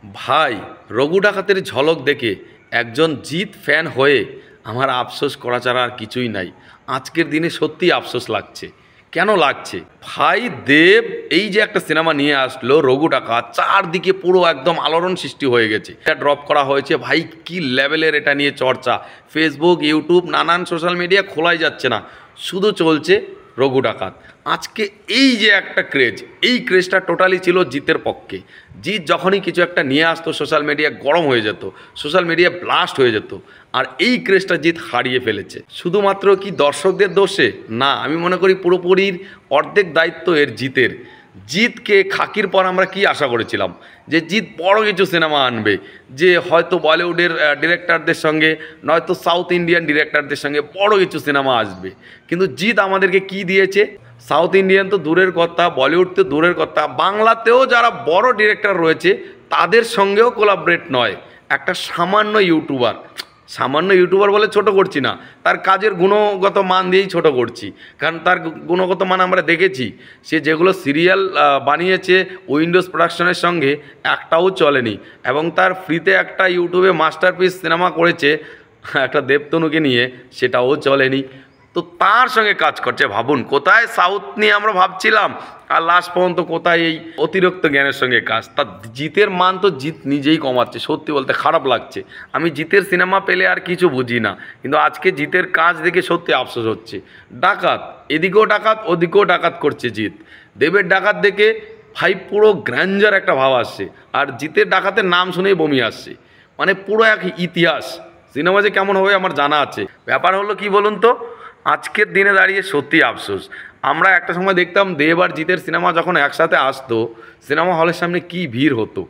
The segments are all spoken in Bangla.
ভাই, রঘু ডাকাতের ঝলক দেখে একজন জিত ফ্যান হয়ে আমার আফসোস করা ছাড়া আর কিছুই নাই। আজকের দিনে সত্যিই আফসোস লাগছে। কেন লাগছে ভাই? দেব এই যে একটা সিনেমা নিয়ে আসলো রঘু ডাকাত, চারদিকে পুরো একদম আলোড়ন সৃষ্টি হয়ে গেছে। এটা ড্রপ করা হয়েছে ভাই, কি লেভেলের এটা নিয়ে চর্চা! ফেসবুক, ইউটিউব, নানান সোশ্যাল মিডিয়া খোলাই যাচ্ছে না, শুধু চলছে রঘু ডাকাত। আজকে এই যে একটা ক্রেজ, এই ক্রেজটা টোটালি ছিল জিতের পক্ষে। জিত যখনই কিছু একটা নিয়ে আসতো সোশ্যাল মিডিয়া গরম হয়ে যেত, সোশ্যাল মিডিয়া ব্লাস্ট হয়ে যেত। আর এই ক্রেজটা জিত হারিয়ে ফেলেছে। শুধুমাত্র কি দর্শকদের দোষে? না, আমি মনে করি পুরোপুরির অর্ধেক দায়িত্ব এর জিতের। জিতকে খাকির পর আমরা কি আশা করেছিলাম যে জিত বড় কিছু সিনেমা আনবে, যে হয়তো বলিউডের ডিরেক্টরদের সঙ্গে নয়তো সাউথ ইন্ডিয়ান ডিরেক্টরদের সঙ্গে বড় কিছু সিনেমা আসবে। কিন্তু জিত আমাদেরকে কি দিয়েছে? সাউথ ইন্ডিয়ান তো দূরের কথা, বলিউড তো দূরের কথা, বাংলাতেও যারা বড় ডিরেক্টর রয়েছে তাদের সঙ্গেও কোলাবরেট নয়। একটা সামান্য ইউটিউবার বলে ছোট করছি না, তার কাজের গুণগত মান দিয়েই ছোট করছি। কারণ তার গুণগত মান আমরা দেখেছি, সে যেগুলো সিরিয়াল বানিয়েছে উইন্ডোজ প্রোডাকশনের সঙ্গে একটাও চলেনি। এবং তার ফ্রিতে একটা ইউটিউবে মাস্টারপিস সিনেমা করেছে একটা দেবতনুকে নিয়ে, সেটাও চলেনি। তো তার সঙ্গে কাজ করছে, ভাবুন কোথায় সাউথ নিয়ে আমরা ভাবছিলাম, আর লাস্ট পর্যন্ত কোথায় এই অতিরিক্ত জ্ঞানের সঙ্গে কাজ। তার জিতের মান তো জিত নিজেই কমাচ্ছে, সত্যি বলতে খারাপ লাগছে। আমি জিতের সিনেমা পেলে আর কিছু বুঝি না, কিন্তু আজকে জিতের কাজ দেখে সত্যি আফসোস হচ্ছে। ডাকাত, এদিকেও ডাকাত ওদিকেও ডাকাত করছে জিত। দেবের ডাকাত দেখে ভাই পুরো গ্র্যান্ডার একটা ভাব আসছে, আর জিতের ডাকাতের নাম শুনেই বমি আসছে। মানে পুরো এক ইতিহাস। সিনেমা যে কেমন হবে আমার জানা আছে। ব্যাপার হলো কি বলুন তো, আজকের দিনে দাঁড়িয়ে সত্যি আফসোস। আমরা একটা সময় দেখতাম দেব আর জিতের সিনেমা যখন একসাথে আসতো, সিনেমা হলের সামনে কি ভিড় হতো।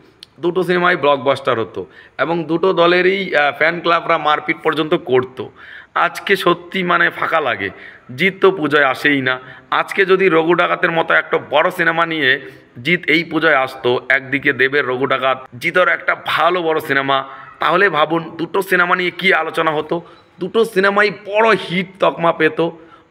দুটো সিনেমাই ব্লকবাস্টার হতো এবং দুটো দলেরই ফ্যান ক্লাবরা মারপিট পর্যন্ত করতো। আজকে সত্যি মানে ফাঁকা লাগে। জিত তো পুজোয় আসেই না। আজকে যদি রঘু ডাকাতের মতো একটা বড় সিনেমা নিয়ে জিত এই পুজোয় আসতো, একদিকে দেবের রঘু ডাকাত, জিতের একটা ভালো বড় সিনেমা, তাহলে ভাবুন দুটো সিনেমা নিয়ে কী আলোচনা হতো। দুটো সিনেমাই বড় হিট তকমা পেত।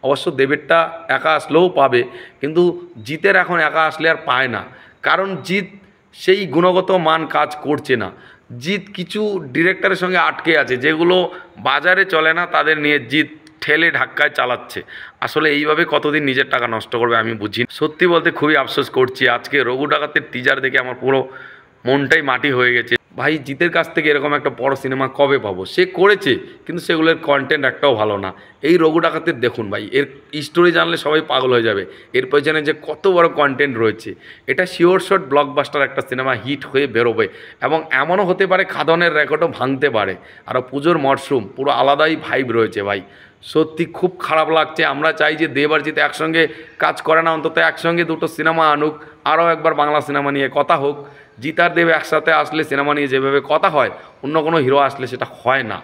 অবশ্য দেবেরটা একা আসলেও পাবে, কিন্তু জিতের এখন একা আসলে আর পায় না। কারণ জিত সেই গুণগত মান কাজ করছে না। জিত কিছু ডিরেক্টরের সঙ্গে আটকে আছে, যেগুলো বাজারে চলে না, তাদের নিয়ে জিত ঠেলে ধাক্কায় চালাচ্ছে। আসলে এইভাবে কতদিন নিজের টাকা নষ্ট করবে আমি বুঝি। সত্যি বলতে খুবই আফসোস করছি। আজকে রঘু ডাকাতের টিজার দেখে আমার পুরো মনটাই মাটি হয়ে গেছে। ভাই, জিতের কাছ থেকে এরকম একটা বড় সিনেমা কবে পাবো? সে করেছে, কিন্তু সেগুলোর কন্টেন্ট একটাও ভালো না। এই রঘু ডাকাতের দেখুন ভাই, এর স্টোরি জানলে সবাই পাগল হয়ে যাবে। এর পেছনে যে কত বড় কন্টেন্ট রয়েছে। এটা শিওর শট ব্লকবাস্টার একটা সিনেমা, হিট হয়ে বেরোবে। এবং এমনও হতে পারে খাদনের রেকর্ডও ভাঙতে পারে। আরও পুজোর মরশুম, পুরো আলাদাই ভাইব রয়েছে ভাই। সত্যি খুব খারাপ লাগছে। আমরা চাই যে দেব আর জিৎ একসঙ্গে কাজ করে না, অন্তত একসঙ্গে দুটো সিনেমা আনুক, আরও একবার বাংলা সিনেমা নিয়ে কথা হোক। জিৎ আর দেব একসাথে আসলে সিনেমা নিয়ে যেভাবে কথা হয়, অন্য কোনো হিরো আসলে সেটা হয় না।